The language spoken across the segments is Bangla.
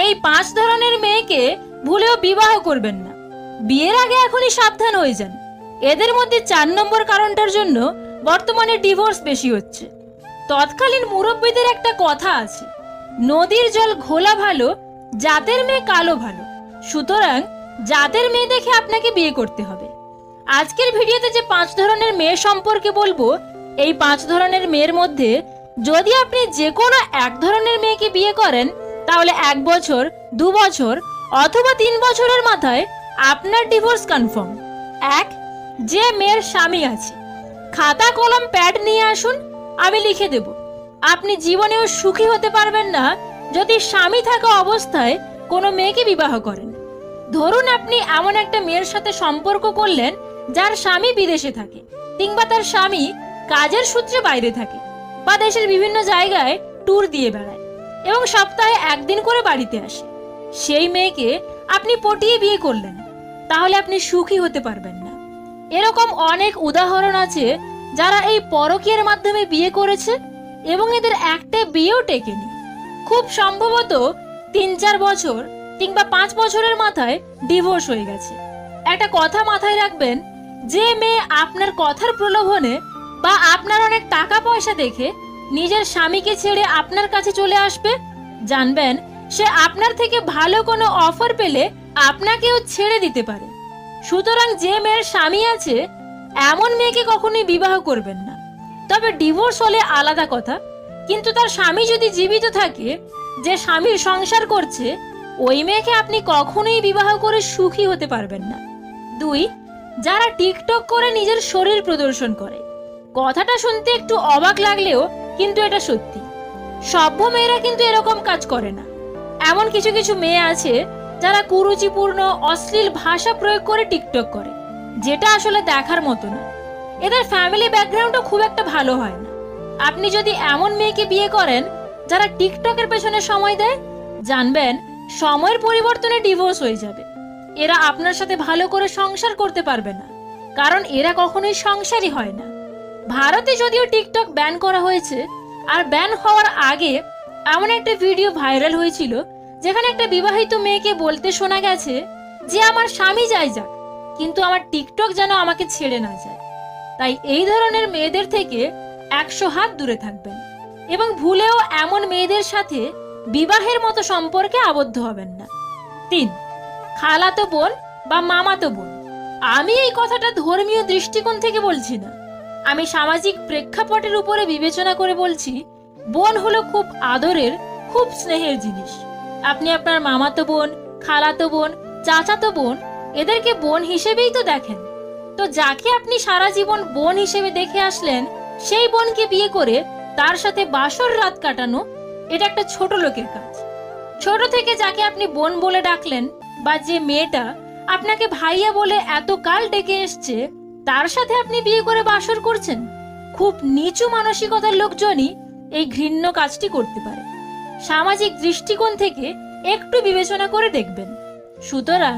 এই 5 ধরনের মেয়েকে ভুলেও বিবাহ করবেন না। বিয়ের আগে এখনই সাবধান হয়ে যান। এদের মধ্যে 4 নম্বর কারণটার জন্য বর্তমানে ডিভোর্স বেশি হচ্ছে। তৎকালীন মুরব্বীদের একটা কথা আছে, নদীর জল ঘোলা ভালো, জাতের মেয়ে কালো ভালো। সুতরাং জাতের মেয়ে দেখে আপনাকে বিয়ে করতে হবে। আজকের ভিডিওতে যে 5 ধরনের মেয়ে সম্পর্কে বলবো, এই 5 ধরনের মেয়ের মধ্যে যদি আপনি যে কোনো এক ধরনের মেয়েকে বিয়ে করেন, তাহলে 1 বছর, 2 বছর অথবা 3 বছরের মাথায় আপনার ডিভোর্স কনফার্ম। 1, যে মেয়ের স্বামী আছে। খাতা কলম প্যাড নিয়ে আসুন, আমি লিখে দেব। আপনি জীবনেও সুখী হতে পারবেন না যদি স্বামী থাকা অবস্থায় কোনো মেয়েকে বিবাহ করেন। ধরুন আপনি এমন একটা মেয়ের সাথে সম্পর্ক করলেন যার স্বামী বিদেশে থাকে, কিংবা তার স্বামী কাজের সূত্রে বাইরে থাকে, বা দেশের বিভিন্ন জায়গায় ট্যুর দিয়ে বেড়ায় এবং সপ্তাহে 1 দিন করে বাড়িতে আসে। সেই মেয়েকে আপনি পটিয়ে বিয়ে করলেন, তাহলে আপনি সুখী হতে পারবেন না। এরকম অনেক উদাহরণ আছে যারা এই পরকীয়ার মাধ্যমে বিয়ে করেছে এবং এদের একটা বিয়েও টেকেনি। খুব সম্ভবত 3-4 বছর কিংবা 5 বছরের মাথায় ডিভোর্স হয়ে গেছে। একটা কথা মাথায় রাখবেন, যে মেয়ে আপনার কথার প্রলোভনে বা আপনার অনেক টাকা পয়সা দেখে নিজের স্বামীকে ছেড়ে আপনার কাছে চলে আসবে, জানবেন সে আপনার থেকে ভালো কোনো অফার পেলে আপনাকেও ছেড়ে দিতে পারে। সুতরাং যে মেয়ের স্বামী আছে এমন মেয়েকে কখনোই বিবাহ করবেন না। তবে ডিভোর্স হলে আলাদা কথা, কিন্তু তার স্বামী যদি জীবিত থাকে, যে স্বামীর সংসার করছে, ওই মেয়েকে আপনি কখনোই বিবাহ করে সুখী হতে পারবেন না। 2, যারা টিকটক করে নিজের শরীর প্রদর্শন করে। কথাটা শুনতে একটু অবাক লাগলেও কিন্তু এটা সত্যি। সভ্য মেয়েরা কিন্তু এরকম কাজ করে না। এমন কিছু কিছু মেয়ে আছে যারা কুরুচিপূর্ণ অশ্লীল ভাষা প্রয়োগ করে টিকটক করে, যেটা আসলে দেখার মতো না। এদের ফ্যামিলি ব্যাকগ্রাউন্ডও খুব একটা ভালো হয় না। আপনি যদি এমন মেয়েকে বিয়ে করেন যারা টিকটকের পেছনে সময় দেয়, জানবেন সময়ের পরিবর্তনে ডিভোর্স হয়ে যাবে। এরা আপনার সাথে ভালো করে সংসার করতে পারবে না, কারণ এরা কখনোই সংসারই হয় না। ভারতে যদিও টিকটক ব্যান করা হয়েছে, আর ব্যান হওয়ার আগে এমন একটা ভিডিও ভাইরাল হয়েছিল যেখানে একটা বিবাহিত মেয়েকে বলতে শোনা গেছে যে আমার স্বামী যাই যাক, কিন্তু আমার টিকটক যেন আমাকে ছেড়ে না যায়। তাই এই ধরনের মেয়েদের থেকে 100 হাত দূরে থাকবেন এবং ভুলেও এমন মেয়েদের সাথে বিবাহের মতো সম্পর্কে আবদ্ধ হবেন না। 3, খালাতো বোন বা মামাতো বোন। আমি এই কথাটা ধর্মীয় দৃষ্টিকোণ থেকে বলছি না, আমি সামাজিক প্রেক্ষাপটের উপরে বিবেচনা করে বলছি। বোন হলো খুব আদরের, খুব স্নেহের জিনিস। আপনি আপনার মামাতো বোন, খালাতো বোন, চাচাতো বোন এদেরকে বোন হিসেবেই তো দেখেন। তো যাকে আপনি সারা জীবন বোন হিসেবে দেখে আসলেন, সেই বোনকে বিয়ে করে তার সাথে বাসর রাত কাটানো, এটা একটা ছোট লোকের কাজ। ছোট থেকে যাকে আপনি বোন বলে ডাকলেন, বা যে মেয়েটা আপনাকে ভাইয়া বলে এত কাল ডেকে এসছে, তার সাথে আপনি বিয়ে করে বাসর করছেন। খুব নিচু মানসিকতার লোকজনই এই ঘৃণ্য কাজটি করতে পারে। সামাজিক দৃষ্টিকোণ থেকে একটু বিবেচনা করে দেখবেন। সুতরাং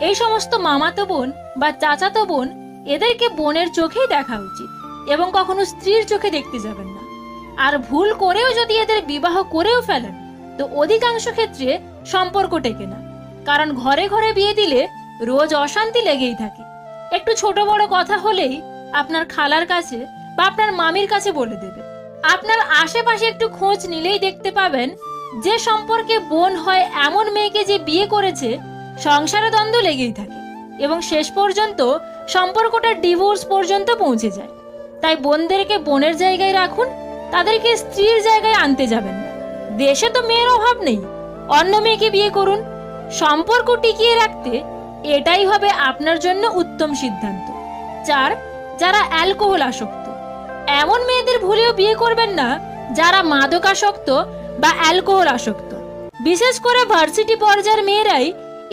এই সমস্ত মামাতো বোন বা চাচাতো বোন, এদেরকে বোনের চোখেই দেখা উচিত এবং কখনো স্ত্রীর চোখে দেখতে যাবেন না। আর ভুল করেও যদি এদের বিবাহ করেও ফেলেন, তো অধিকাংশ ক্ষেত্রে সম্পর্ক টেকে না, কারণ ঘরে ঘরে বিয়ে দিলে রোজ অশান্তি লেগেই থাকে। একটু ছোট বড় কথা হলেই আপনার খালার কাছে বা আপনার মামির কাছে বলে দেবে। আপনার আশেপাশে একটু খোঁজ নিলেই দেখতে পাবেন যে সম্পর্কে বোন হয় এমন মেয়েকে যে বিয়ে করেছে, সংসারে দ্বন্দ্ব লেগেই থাকে এবং শেষ পর্যন্ত সম্পর্কটা ডিভোর্স পর্যন্ত পৌঁছে যায়। তাই বোনদেরকে বোনের জায়গায় রাখুন, তাদেরকে স্ত্রীর জায়গায় আনতে যাবেন না। দেশে তো মেয়ের অভাব নেই, অন্য মেয়েকে বিয়ে করুন। সম্পর্ক টিকিয়ে রাখতে এটাই হবে আপনার জন্য উত্তম সিদ্ধান্ত। 4, যারা অ্যালকোহল আসক্ত। এমন মেয়েদের ভুলেও বিয়ে করবেন না যারা মাদকাসক্ত বা অ্যালকোহল আসক্ত। বিশেষ করে ভার্সিটি পর্যায়ের মেয়েরাই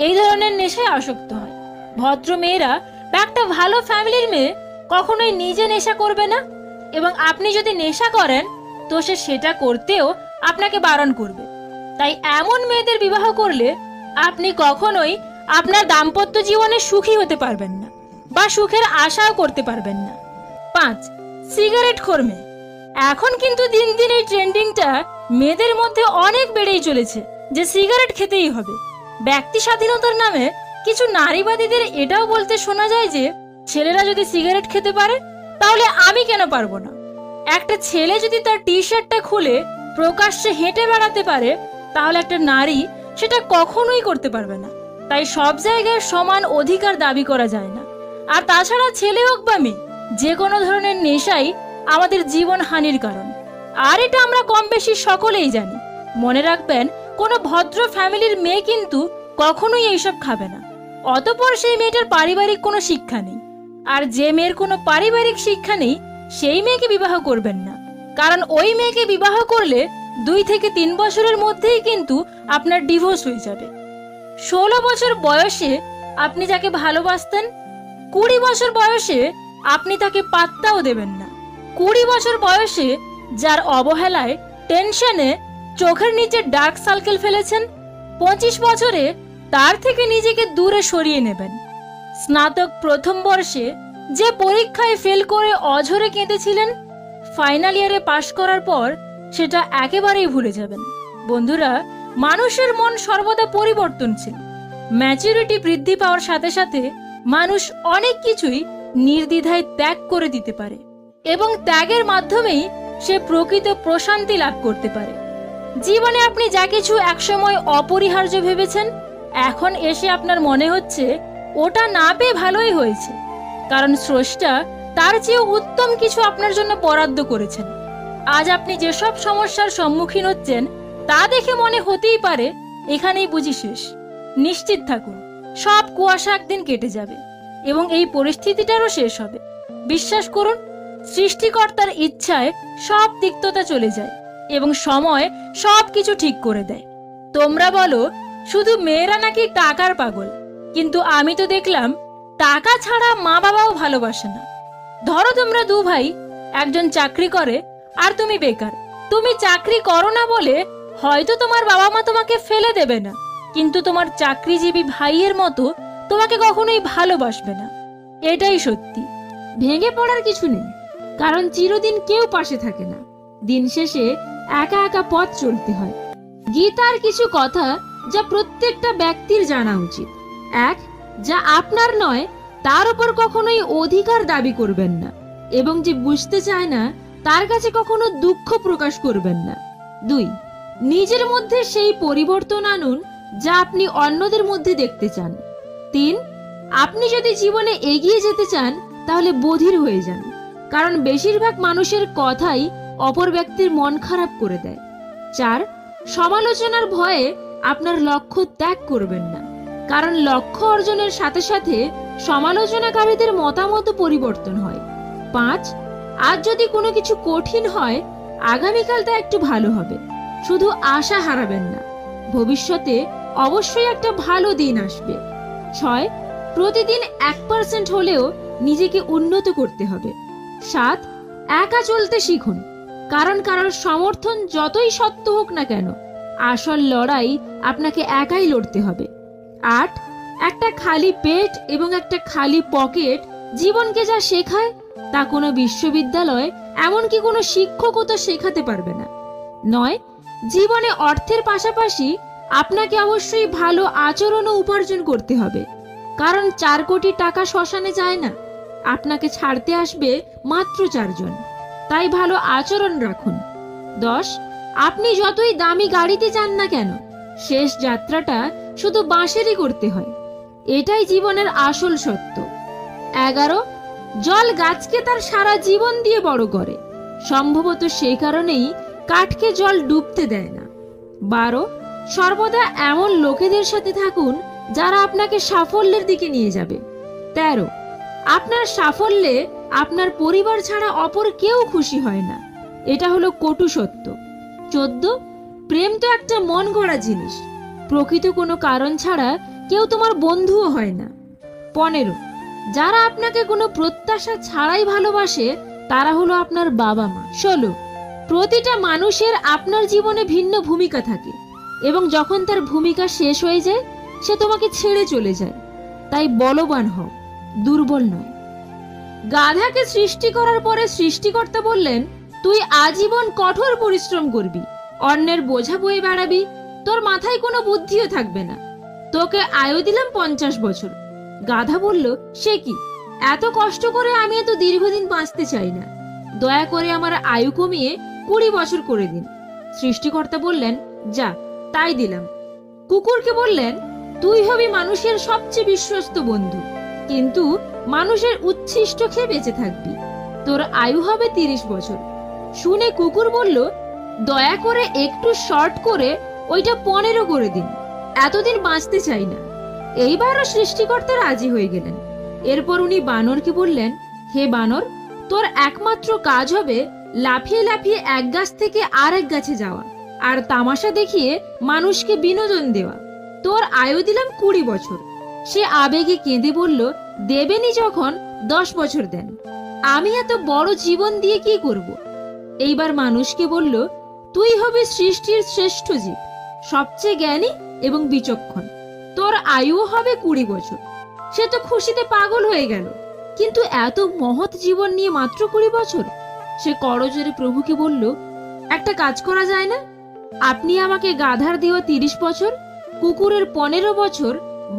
এই ধরনের নেশায় আসক্ত হয়। ভদ্র মেয়েরা বা একটা ভালো ফ্যামিলির মেয়ে কখনোই নিজে নেশা করবে না, এবং আপনি যদি নেশা করেন তো সে সেটা করতেও আপনাকে বারণ করবে। তাই এমন মেয়েদের বিবাহ করলে আপনি কখনোই আপনার দাম্পত্য জীবনে সুখী হতে পারবেন না বা সুখের আশাও করতে পারবেন না। 5, সিগারেট খোর মেয়ে। এখন কিন্তু দিন দিন এই ট্রেন্ডিংটা মেয়েদের মধ্যে অনেক বেড়েই চলেছে। যে সিগারেট খেতেই হবে। ব্যক্তি স্বাধীনতার নামে কিছু নারীবাদীদের এটাও বলতে শোনা যায় যে ছেলেরা যদি সিগারেট খেতে পারে তাহলে আমি কেন পারবো না। একটা ছেলে যদি তার টি শার্টটা খুলে প্রকাশ্যে হেঁটে বেড়াতে পারে তাহলে একটা নারী সেটা কখনোই করতে পারবে না। তাই সব জায়গায় সমান অধিকার দাবি করা যায় না। আর তাছাড়া ছেলে হোক বা মেয়ে, যে কোনো ধরনের নেশাই আমাদের জীবন হানির কারণ। আর এটা আমরা কম বেশি সকলেই জানি। মনে রাখবেন, কোনো ভদ্র ফ্যামিলির মেয়ে কিন্তু কখনোই এইসব খাবে না। অতঃপর সেই মেয়েটার পারিবারিক কোনো শিক্ষা নেই। আর যে মেয়ের কোনো পারিবারিক শিক্ষা নেই সেই মেয়েকে বিবাহ করবেন না, কারণ ওই মেয়েকে বিবাহ করলে 2 থেকে 3 বছরের মধ্যেই কিন্তু আপনার ডিভোর্স হয়ে যাবে। 16 বছর বয়সে আপনি যাকে ভালোবাসতেন, 20 বছর বয়সে আপনি তাকে পাত্তাও দেবেন না। 20 বছর বয়সে যার অবহেলায়, টেনশনে চোখের নিচে ডার্ক সার্কেল ফেলেছেন, 25 বছরে তার থেকে নিজেকে দূরে সরিয়ে নেবেন। স্নাতক প্রথম বর্ষে যে পরীক্ষায় ফেল করে অঝরে কেঁদেছিলেন, ফাইনাল ইয়ারে পাশ করার পর সেটা একেবারেই ভুলে যাবেন। বন্ধুরা, মানুষের মন সর্বদা পরিবর্তনশীল। ম্যাচুরিটি বৃদ্ধি পাওয়ার সাথে সাথে মানুষ অনেক কিছুই নির্দ্বিধায় ত্যাগ করে দিতে পারে এবং ত্যাগের মাধ্যমেই সে প্রকৃত প্রশান্তি লাভ করতে পারে। জীবনে আপনি যা কিছু একসময় অপরিহার্য ভেবেছেন, এখন এসে আপনার মনে হচ্ছে ওটা না পেয়ে ভালোই হয়েছে, কারণ স্রষ্টা তার চেয়েও উত্তম কিছু আপনার জন্য বরাদ্দ করেছেন। আজ আপনি যেসব সমস্যার সম্মুখীন হচ্ছেন তা দেখে মনে হতেই পারে এখানেই বুঝি শেষ। নিশ্চিত থাকুন, সব কুয়াশা একদিন কেটে যাবে এবং এই পরিস্থিতিটারও শেষ হবে। বিশ্বাস করুন, সৃষ্টিকর্তার ইচ্ছায় সব তিক্ততা চলে যায় এবং সময় সব কিছু ঠিক করে দেয়। তোমরা বলো শুধু মেয়েরা নাকি টাকার পাগল, কিন্তু আমি তো দেখলাম টাকা ছাড়া মা বাবাও ভালোবাসে না। ধরো তোমরা 2 ভাই, একজন চাকরি করে আর তুমি বেকার। তুমি চাকরি করো না বলে হয়তো তোমার বাবা মা তোমাকে ফেলে দেবে না, কিন্তু তোমার চাকরিজীবী ভাইয়ের মতো তোমাকে কখনোই ভালোবাসবে না। এটাই সত্যি। ভেঙে পড়ার কিছু নেই, কারণ চিরদিন কেউ পাশে থাকে না। দিন শেষে একা একা পথ চলতে হয়। গীতার কিছু কথা যা প্রত্যেকটা ব্যক্তির জানা উচিত। 1, যা আপনার নয় তার উপর কখনোই অধিকার দাবি করবেন না, এবং যে বুঝতে চায় না তার কাছে কখনো দুঃখ প্রকাশ করবেন না। 2, নিজের মধ্যে সেই পরিবর্তন আনুন যা আপনি অন্যদের মধ্যে দেখতে চান। 3, আপনি যদি জীবনে এগিয়ে যেতে চান তাহলে বধির হয়ে যান, কারণ বেশিরভাগ মানুষের কথাই অপর ব্যক্তির মন খারাপ করে দেয়। 4, সমালোচনার ভয়ে আপনার লক্ষ্য ত্যাগ করবেন না, কারণ লক্ষ্য অর্জনের সাথে সাথে সমালোচনাকারীদের মতামত পরিবর্তন হয়। 5, আজ যদি কোনো কিছু কঠিন হয়, আগামীকাল তা একটু ভালো হবে। শুধু আশা হারাবেন না, ভবিষ্যতে অবশ্যই একটা ভালো দিন আসবে। 6, প্রতিদিন 1% হলেও নিজেকে উন্নত করতে হবে। 7, একা চলতে শিখুন, কারণ কারোর সমর্থন যতই সত্য হোক না কেন, আসল লড়াই আপনাকে একাই লড়তে হবে। 8, একটা খালি পেট এবং একটা খালি পকেট জীবনকে যা শেখায় তা কোনো বিশ্ববিদ্যালয়, এমনকি কোনো শিক্ষকও তো শেখাতে পারবে না। 9, জীবনে অর্থের পাশাপাশি আপনাকে অবশ্যই ভালো আচরণও উপার্জন করতে হবে, কারণ 4 কোটি টাকা শ্মশানে যায় না, আপনাকে ছাড়তে আসবে মাত্র 4 জন। তাই ভালো আচরণ রাখুন। 10, আপনি যতই দামি গাড়িতে যান না কেন, শেষ যাত্রাটা শুধু বাঁশেরই করতে হয়। এটাই জীবনের আসল সত্য। 11, জল গাছকে তার সারা জীবন দিয়ে বড় করে, সম্ভবত সেই কারণেই কাঠকে জল ডুবতে দেয় না। 12, সর্বদা এমন লোকেদের সাথে থাকুন যারা আপনাকে সাফল্যের দিকে নিয়ে যাবে। 13, আপনার সাফল্যে আপনার পরিবার ছাড়া অপর কেউ খুশি হয় না, এটা হলো কটু সত্য। 14, প্রেম তো একটা মন গড়া জিনিস, প্রকৃত কোনো কারণ ছাড়া কেউ তোমার বন্ধুও হয় না। 15, যারা আপনাকে কোনো প্রত্যাশা ছাড়াই ভালোবাসে তারা হলো আপনার বাবা মা। 16, প্রতিটা মানুষের আপনার জীবনে ভিন্ন ভূমিকা থাকে, এবং যখন তার ভূমিকা শেষ হয়ে যায় সে তোমাকে ছেড়ে চলে যায়। তাই বলবান হও, দুর্বল নয়। গাধাকে সৃষ্টি করার পরে সৃষ্টিকর্তা বললেন, তুই আজীবন কঠোর পরিশ্রম করবি, অন্যের বোঝা বয়ে বেড়াবি, তোর মাথায় কোনো বুদ্ধিও থাকবে না। তোকে আয়ু দিলাম 50 বছর। গাধা বলল, সে কি, এত কষ্ট করে আমি এত দীর্ঘদিন বাঁচতে চাই না, দয়া করে আমার আয়ু কমিয়ে 20 বছর করে দিন। সৃষ্টিকর্তা বললেন, যা, তাই দিলাম। কুকুরকে বললেন, তুই হবি মানুষের সবচেয়ে বিশ্বস্ত বন্ধু, কিন্তু মানুষের উচ্ছিষ্ট খেয়ে বেঁচে থাকবি। তোর আয়ু হবে 30 বছর। শুনে কুকুর বলল, দয়া করে একটু শর্ট করে ওইটা 15 করে দিন, এতদিন বাঁচতে চাই না। এইবারও সৃষ্টিকর্তা রাজি হয়ে গেলেন। এরপর উনি বানরকে বললেন, হে বানর, তোর একমাত্র কাজ হবে লাফিয়ে লাফিয়ে এক গাছ থেকে আরেক গাছে যাওয়া আর তামাশা দেখিয়ে মানুষকে বিনোদন দেওয়া। তোর আয়ু দিলাম 20 বছর। সে আবেগে কেঁদে বলল, দেবেনি যখন 10 বছর দেন, আমি এত বড় জীবন দিয়ে কি করব? এইবার মানুষকে বলল, তুই হবি সৃষ্টির শ্রেষ্ঠ জীব, সবচেয়ে জ্ঞানী এবং বিচক্ষণ। তোর আয়ু হবে 20 বছর। সে তো খুশিতে পাগল হয়ে গেল, কিন্তু এত মহৎ জীবন নিয়ে মাত্র 20 বছর। সে করজোরে প্রভুকে বলল, একটা কাজ করা যায় না? আপনি আমাকে গাধার দেওয়া 30 বছর, কুকুরের 15 বছর,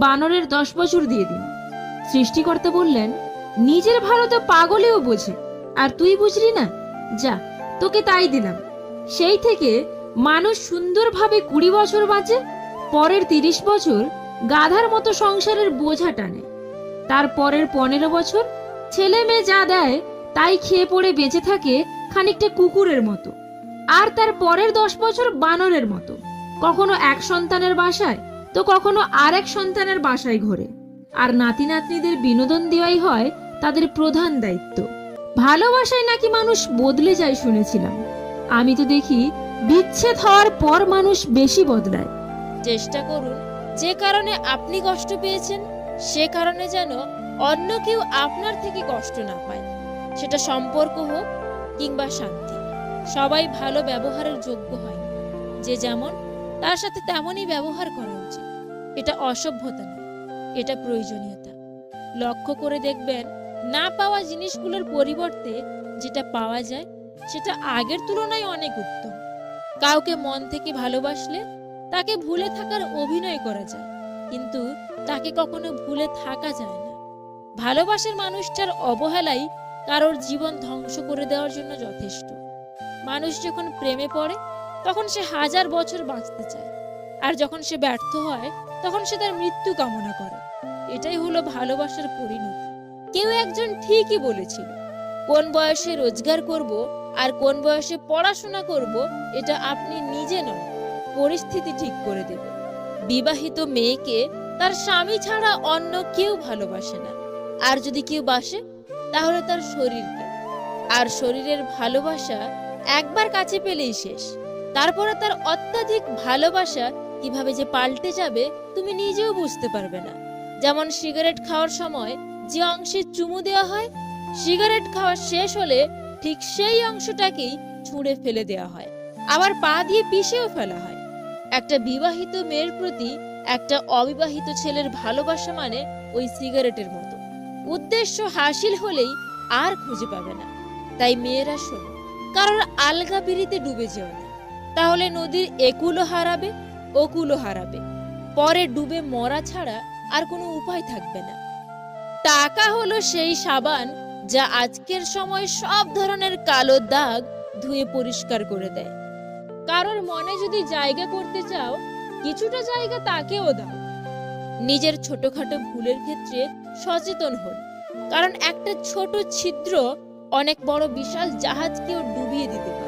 বানরের 10 বছর দিয়ে দিন। সৃষ্টিকর্তা বললেন, নিজের ভালো তো পাগলেও বোঝে, আর তুই বুঝলি না? যা, তোকে তাই দিলাম। সেই থেকে মানুষ সুন্দরভাবে 20 বছর বাঁচে, পরের 30 বছর গাধার মতো সংসারের বোঝা টানে। তার পরের 15 বছর ছেলে মেয়ে যা দেয় তাই খেয়ে পড়ে বেঁচে থাকে খানিকটা কুকুরের মতো। আর তার পরের 10 বছর বানরের মতো, কখনো এক সন্তানের বাসায় তো কখনো আরেক সন্তানের বাসায় ঘোরে। আর নাতি নাতনিদের বিনোদন দেওয়াই হয় তাদের প্রধান দায়িত্ব। ভালোবাসায় নাকি মানুষ বদলে যায় শুনেছিলাম। আমি তো দেখি বিচ্ছেদ হওয়ার পর মানুষ বেশি বদলায়। চেষ্টা করুন যে কারণে আপনি কষ্ট পেয়েছেন সে কারণে যেন অন্য কেউ আপনার থেকে কষ্ট না পায়। সেটা সম্পর্ক হোক কিংবা শান্তি। সবাই ভালো ব্যবহারের যোগ্য হয় না। যে যেমন তার সাথে তেমনই ব্যবহার করা উচিত। এটা অসভ্যতা নয়, এটা প্রয়োজনীয়তা। লক্ষ্য করে দেখবেন, না পাওয়া জিনিসগুলোর পরিবর্তে যেটা পাওয়া যায় সেটা আগের তুলনায় অনেক উত্তম। কাউকে মন থেকে ভালোবাসলে তাকে ভুলে থাকার অভিনয় করা যায়, কিন্তু তাকে কখনো ভুলে থাকা যায় না। ভালোবাসার মানুষটার অবহেলাই কারোর জীবন ধ্বংস করে দেওয়ার জন্য যথেষ্ট। মানুষ যখন প্রেমে পড়ে তখন সে 1000 বছর বাঁচতে চায়, আর যখন সে ব্যর্থ হয় তখন সে তার মৃত্যু কামনা করে। এটাই হলো ভালোবাসার পরিণতি। কেউ একজন ঠিকই বলেছিল, কোন বয়সে রোজগার করব আর কোন বয়সে পড়াশোনা করব এটা আপনি নিজে নন, পরিস্থিতি ঠিক করে দেবে। বিবাহিত মেয়েকে তার স্বামী ছাড়া অন্য কেউ ভালোবাসে না, আর যদি কেউ বাসে তাহলে তার শরীরকে। আর শরীরের ভালোবাসা একবার কাছে পেলেই শেষ। তারপরে তার অত্যাধিক ভালোবাসা কিভাবে যে পাল্টে যাবে তুমি নিজেও বুঝতে পারবে না। যেমন সিগারেট খাওয়ার সময় যে অংশে চুমু দেওয়া হয়, সিগারেট খাওয়া শেষ হলে ঠিক সেই অংশটাকেই ছুঁড়ে ফেলে দেওয়া হয়, আবার পা দিয়ে পিষেও ফেলা হয়। একটা বিবাহিত মেয়ের প্রতি একটা অবিবাহিত ছেলের ভালোবাসা মানে ওই সিগারেটের মতো, উদ্দেশ্য হাসিল হলেই আর খুঁজে পাবে না। তাই মেয়েরা শোনো, কারোর আলগা পিড়িতে ডুবে যেও না, তাহলে নদীর একুলও হারাবে ওকুলও হারাবে, পরে ডুবে মরা ছাড়া আর কোনো উপায় থাকবে না। টাকা হলো সেই সাবান যা আজকের সময় সব ধরনের কালো দাগ ধুয়ে পরিষ্কার করে দেয়। কারোর মনে যদি জায়গা করতে চাও, কিছুটা জায়গা তাকেও দাও। নিজের ছোটখাটো ভুলের ক্ষেত্রে সচেতন হন, কারণ একটা ছোট ছিদ্র অনেক বড় বিশাল জাহাজকেও ডুবিয়ে দিতে পারে।